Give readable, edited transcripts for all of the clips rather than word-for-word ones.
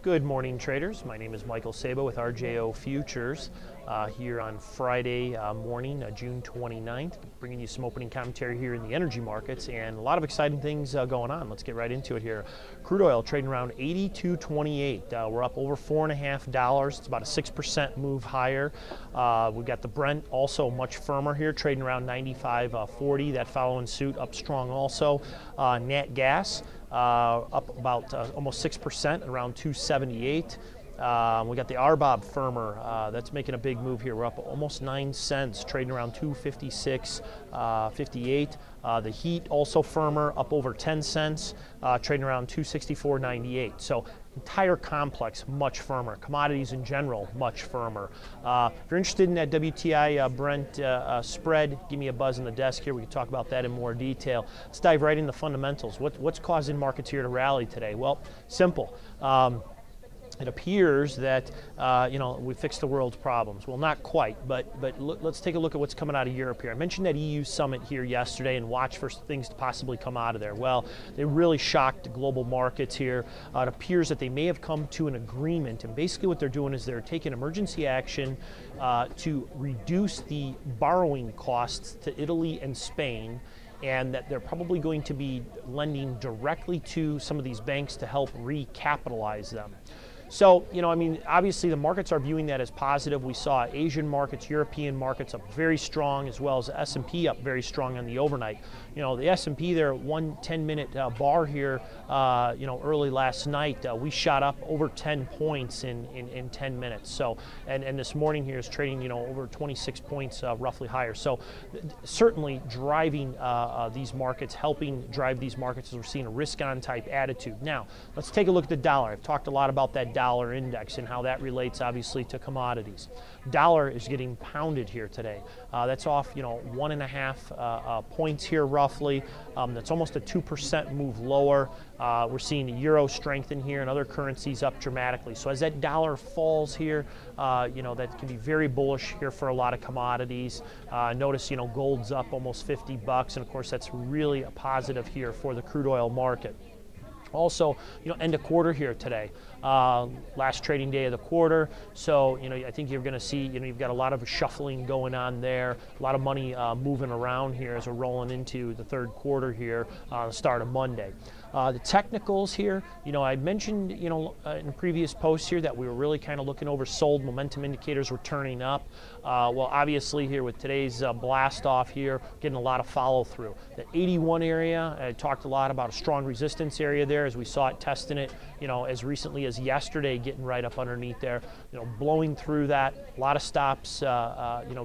Good morning, traders. My name is Michael Sabo with RJO Futures here on Friday morning, June 29th, bringing you some opening commentary here in the energy markets and a lot of exciting things going on. Let's get right into it here. Crude oil trading around 82.28. We're up over $4.50. It's about a 6% move higher. We've got the Brent also much firmer here, trading around 95.40. That following suit up strong also. Nat gas up about almost 6%, around 278. We got the RBOB firmer. That's making a big move here. We're up almost 9 cents, trading around 256.58. The heat also firmer, up over 10 cents, trading around 264.98. So entire complex much firmer. Commodities in general much firmer. If you're interested in that WTI Brent spread, give me a buzz on the desk here. We can talk about that in more detail. Let's dive right into fundamentals. What's causing markets here to rally today? Well, simple. It appears that we fixed the world's problems. Well, not quite, but let's take a look at what's coming out of Europe here. I mentioned that EU summit here yesterday and watch for things to possibly come out of there. Well, they really shocked the global markets here. It appears that they may have come to an agreement, and basically what they're doing is they're taking emergency action to reduce the borrowing costs to Italy and Spain, and that they're probably going to be lending directly to some of these banks to help recapitalize them. So, obviously the markets are viewing that as positive. We saw Asian markets, European markets up very strong, as well as the S&P up very strong on the overnight. The S&P there, 1 10-minute bar here, early last night, we shot up over 10 points in 10 minutes. So, and this morning here is trading, over 26 points roughly higher. So, certainly driving these markets, helping drive these markets as we're seeing a risk-on type attitude. Now, let's take a look at the dollar. I've talked a lot about that dollar index and how that relates obviously to commodities. Dollar is getting pounded here today. That's off 1.5 points here roughly. That's almost a 2% move lower. We're seeing the euro strengthen here and other currencies up dramatically. So as that dollar falls here, that can be very bullish here for a lot of commodities. Notice gold's up almost 50 bucks, and of course that's really a positive here for the crude oil market. Also, end of quarter here today, last trading day of the quarter. So, I think you're going to see, you've got a lot of shuffling going on there, a lot of money moving around here as we're rolling into the third quarter here, the start of Monday. The technicals here, I mentioned, in previous posts here that we were really kind of looking over sold momentum indicators were turning up. Well, obviously here with today's blast off here, getting a lot of follow through. The 81 area, I talked a lot about a strong resistance area there as we saw it testing it, as recently as yesterday, getting right up underneath there, blowing through that, a lot of stops,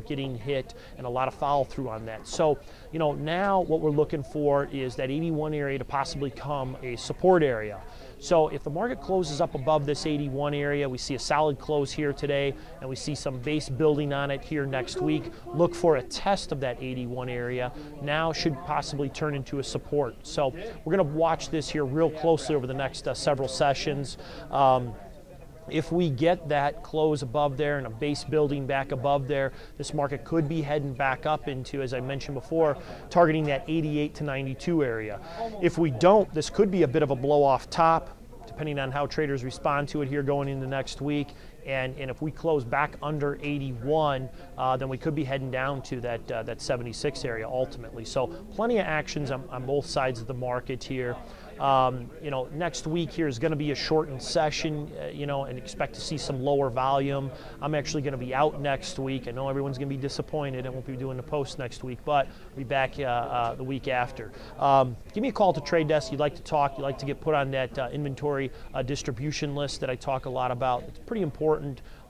getting hit and a lot of follow through on that. So, now what we're looking for is that 81 area to possibly come a support area. So if the market closes up above this 81 area, we see a solid close here today, and we see some base building on it here next week. Look for a test of that 81 area. Now should possibly turn into a support. So we're going to watch this here real closely over the next several sessions. If we get that close above there and a base building back above there, this market could be heading back up into, as I mentioned before, targeting that 88 to 92 area. If we don't, this could be a bit of a blow off top, depending on how traders respond to it here going into next week. And if we close back under 81, then we could be heading down to that 76 area ultimately. So plenty of actions on both sides of the market here. Next week here is going to be a shortened session, and expect to see some lower volume. I'm actually going to be out next week. I know everyone's going to be disappointed. I won't be doing the post next week, but I'll be back the week after. Give me a call to Trade Desk. You'd like to talk. You'd like to get put on that inventory distribution list that I talk a lot about. It's pretty important.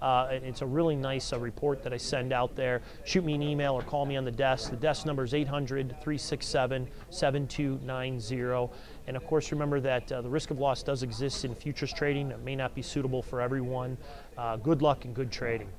It's a really nice report that I send out there. Shoot me an email or call me on the desk. The desk number is 800-367-7290. And of course, remember that the risk of loss does exist in futures trading. It may not be suitable for everyone. Good luck and good trading.